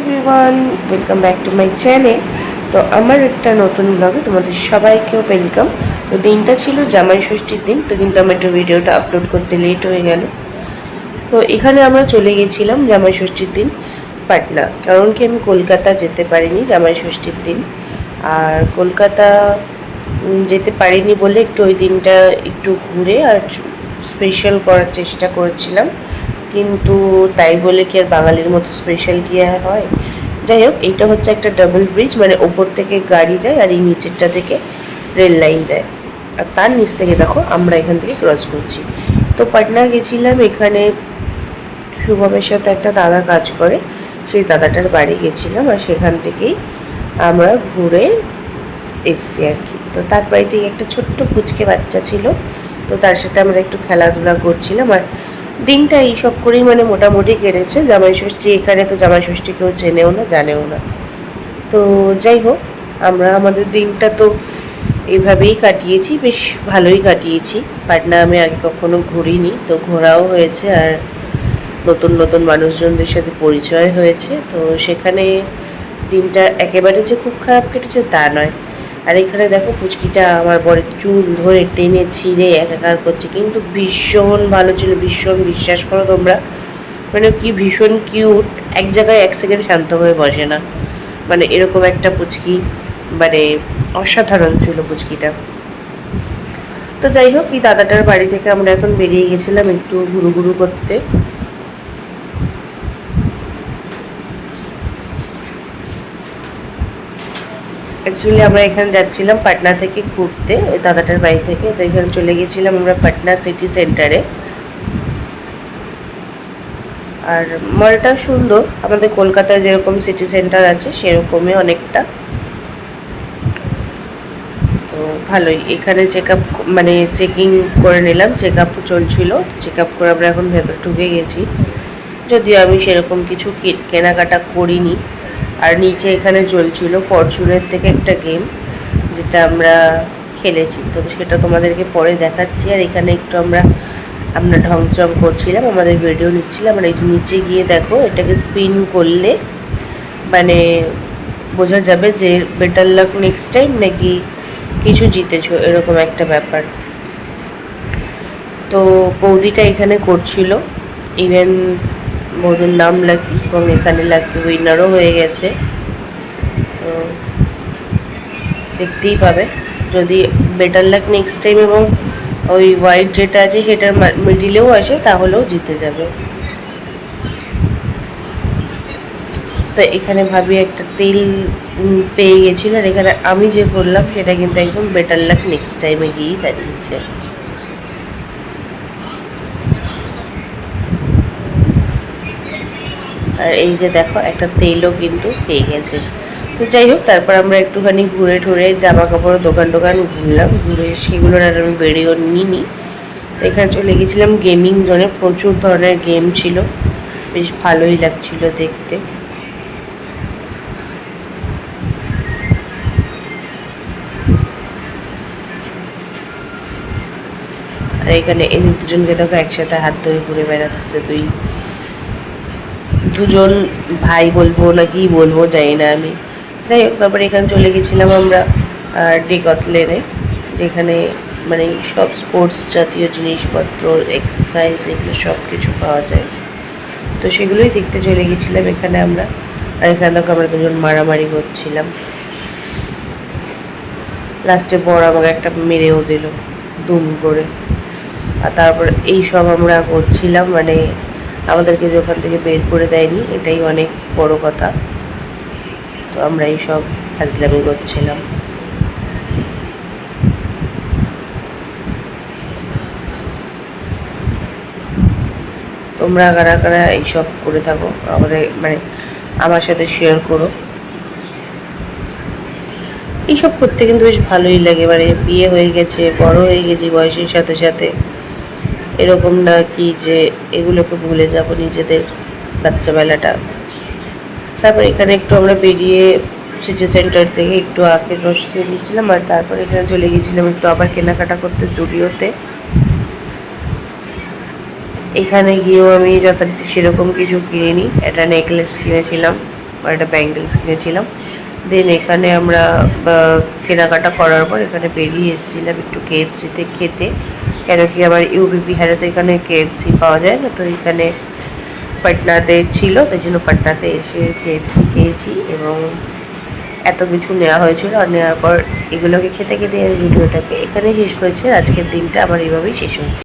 Everyone, welcome back to my channel. তো আমার একটা নতুন ব্লগে তোমাদের সবাইকেও ওয়েলকাম। তো দিনটা ছিল জামাই ষষ্ঠীর দিন, তো কিন্তু আমার একটু ভিডিওটা আপলোড করতে লেট হয়ে গেল। তো এখানে আমরা চলে গেছিলাম জামাই ষষ্ঠীর দিন পাটনা, কারণ কি আমি কলকাতা যেতে পারিনি জামাই ষষ্ঠীর দিন। আর কলকাতা যেতে পারিনি বলে একটু ওই দিনটা একটু ঘুরে আর স্পেশাল করার চেষ্টা করেছিলাম, কিন্তু তাই বলে কি আর বাঙালির মতো স্পেশাল কি আর হয়। যাই হোক, এইটা হচ্ছে একটা ডাবল ব্রিজ, মানে ওপর থেকে গাড়ি যায় আর এই নিচেরটা থেকে রেল লাইন যায়, আর তার নিচ থেকে দেখো আমরা এখান থেকে ক্রস করছি। তো পাটনা গেছিলাম, এখানে শুভমের সাথে একটা দাদা কাজ করে, সেই দাদাটার বাড়ি গেছিলাম, আর সেখান থেকেই আমরা ঘুরে এসছি আর কি। তো তার বাড়িতেই একটা ছোট্ট পুচকে বাচ্চা ছিল, তো তার সাথে আমরা একটু খেলাধুলা করছিলাম। আর দিনটা এইসব করেই মানে মোটামুটি কেটেছে। জামাই ষষ্ঠী এখানে তো জামাই ষষ্ঠী কেউ চেনেও না, জানেও না। তো যাই হোক, আমরা আমাদের দিনটা তো এইভাবেই কাটিয়েছি, বেশ ভালোই কাটিয়েছি। পাটনা আমি আগে কখনো ঘুরিনি, তো ঘোরাও হয়েছে, আর নতুন নতুন মানুষজনদের সাথে পরিচয় হয়েছে। তো সেখানে দিনটা একেবারে যে খুব খারাপ কেটেছে তা নয়। আর এখানে দেখো পুচকিটা আমার বরের চুল ধরে টেনে ছিঁড়ে একাকার করছে, কিন্তু ভীষণ ভালো ছিল, ভীষণ, বিশ্বাস করো তোমরা, মানে কি ভীষণ কিউট, এক জায়গায় এক সেকেন্ড শান্ত হয়ে বসে না, মানে এরকম একটা পুচকি, মানে অসাধারণ ছিল পুচকিটা। তো যাই হোক, এই দাদাটার বাড়ি থেকে আমরা এখন বেরিয়ে গেছিলাম একটু ঘুরু ঘুরু করতে। অ্যাকচুয়ালি আমরা এখানে যাচ্ছিলাম পাটনা থেকে ঘুরতে, ওই দাদাটার বাড়ি থেকে। তো এখানে চলে গেছিলাম আমরা পাটনা সিটি সেন্টারে। আর মলটা সুন্দর, আমাদের কলকাতায় যেরকম সিটি সেন্টার আছে সেরকমই অনেকটা। তো ভালোই, এখানে চেক আপ মানে চেকিং করে নিলাম, চেক আপ চলছিল, চেক আপ করে আমরা এখন ভেতর ঢুকে গেছি। যদিও আমি সেরকম কিছু কেনাকাটা করিনি। আর নিচে এখানে চলছিল ফরচুনের থেকে একটা গেম, যেটা আমরা খেলেছি, তো সেটা তোমাদেরকে পরে দেখাচ্ছি। আর এখানে একটু আমরা ঢংচং করছিলাম, আমাদের ভিডিও নিচ্ছিলাম। আর এই যে নিচে গিয়ে দেখো, এটাকে স্পিন করলে মানে বোঝা যাবে যে বেটার লাক নেক্সট টাইম নাকি কিছু জিতেছো, এরকম একটা ব্যাপার। তো বৌদিটা এখানে করছিল, ইভেন বৌদির নাম লাকি, এবং এখানে লাকি উইনারও হয়ে গেছে। তো দেখতেই পাবে, যদি বেটার লাক নেক্সট টাইম এবং ওই হোয়াইট যেটা আছে সেটার মিডিলেও আসে তাহলেও জিতে যাবে। তো এখানে ভাবি একটা তেল পেয়ে গেছিল, আর এখানে আমি যে করলাম সেটা কিন্তু একদম বেটার লাক নেক্সট টাইমে গিয়েই দাঁড়িয়েছে। আর এই যে দেখো, একটা তেলও কিন্তু পেয়ে গেছে। তো যাই হোক, তারপর আমরা একটুখানি ঘুরে ঠুরে জামা কাপড়ের দোকান ঘুরলাম, ঘুরে সেগুলোর আর আমি বেরিয়েও নিইনি। এখানে চলে গেছিলাম গেমিং জোনে, প্রচুর ধরনের গেম ছিল, বেশ ভালোই লাগছিল দেখতে। আর এখানে এই দুজনকে দেখো একসাথে হাত ধরে ঘুরে বেড়াচ্ছে, দুজন ভাই বলবো না কি বলবো জানি না আমি। যাই হোক, তারপরে এখানে চলে গেছিলাম আমরা ডিকথলেনে, যেখানে মানে সব স্পোর্টস জাতীয় জিনিসপত্র, এক্সারসাইজ, এগুলো সব কিছু পাওয়া যায়। তো সেগুলোই দেখতে চলে গেছিলাম এখানে আমরা। আর এখানে দেখো আমরা দুজন মারামারি করছিলাম, লাস্টে বড় আমাকে একটা মেরেও দিল দুম করে। আর তারপর এই সব আমরা করছিলাম, মানে আমাদেরকে যে ওখান থেকে বের করে দেয়নি, এটাই অনেক বড় কথা। তো আমরা এই সব ফাজলামি করছিলাম। তোমরা কারা কারা এইসব করে থাকো আমাদের মানে আমার সাথে শেয়ার করো। এইসব করতে কিন্তু বেশ ভালোই লাগে, মানে বিয়ে হয়ে গেছে, বড় হয়ে গেছি বয়সের সাথে সাথে, এরকম না কি যে এগুলোকে ভুলে যাব নিজেদের বাচ্চাবেলাটা। তারপর এখানে একটু আমরা বেরিয়ে সিটি সেন্টার থেকে একটু আখের রস খেয়ে নিয়েছিলাম, আর তারপর এখানে চলে গেছিলাম একটু আবার কেনাকাটা করতে জুডিওতে। এখানে গিয়েও আমি যথারীতি সেরকম কিছু কিনিনি, একটা নেকলেস কিনেছিলাম, আর একটা ব্যাঙ্গেলস কিনেছিলাম। দেন এখানে আমরা কেনাকাটা করার পর এখানে বেরিয়ে এসেছিলাম একটু KFC-তে খেতে, কেন কি আমার ইউপি বিহারে তো এখানে KFC পাওয়া যায় না, তো এখানে পাটনাতে ছিল, তাই জন্য পাটনাতে এসে KFC খেয়েছি এবং এত কিছু নেওয়া হয়েছিল। আর নেওয়ার পর এগুলোকে খেতে খেতে ভিডিওটাকে এখানেই শেষ করেছি। আজকের দিনটা আমার এইভাবেই শেষ হচ্ছে।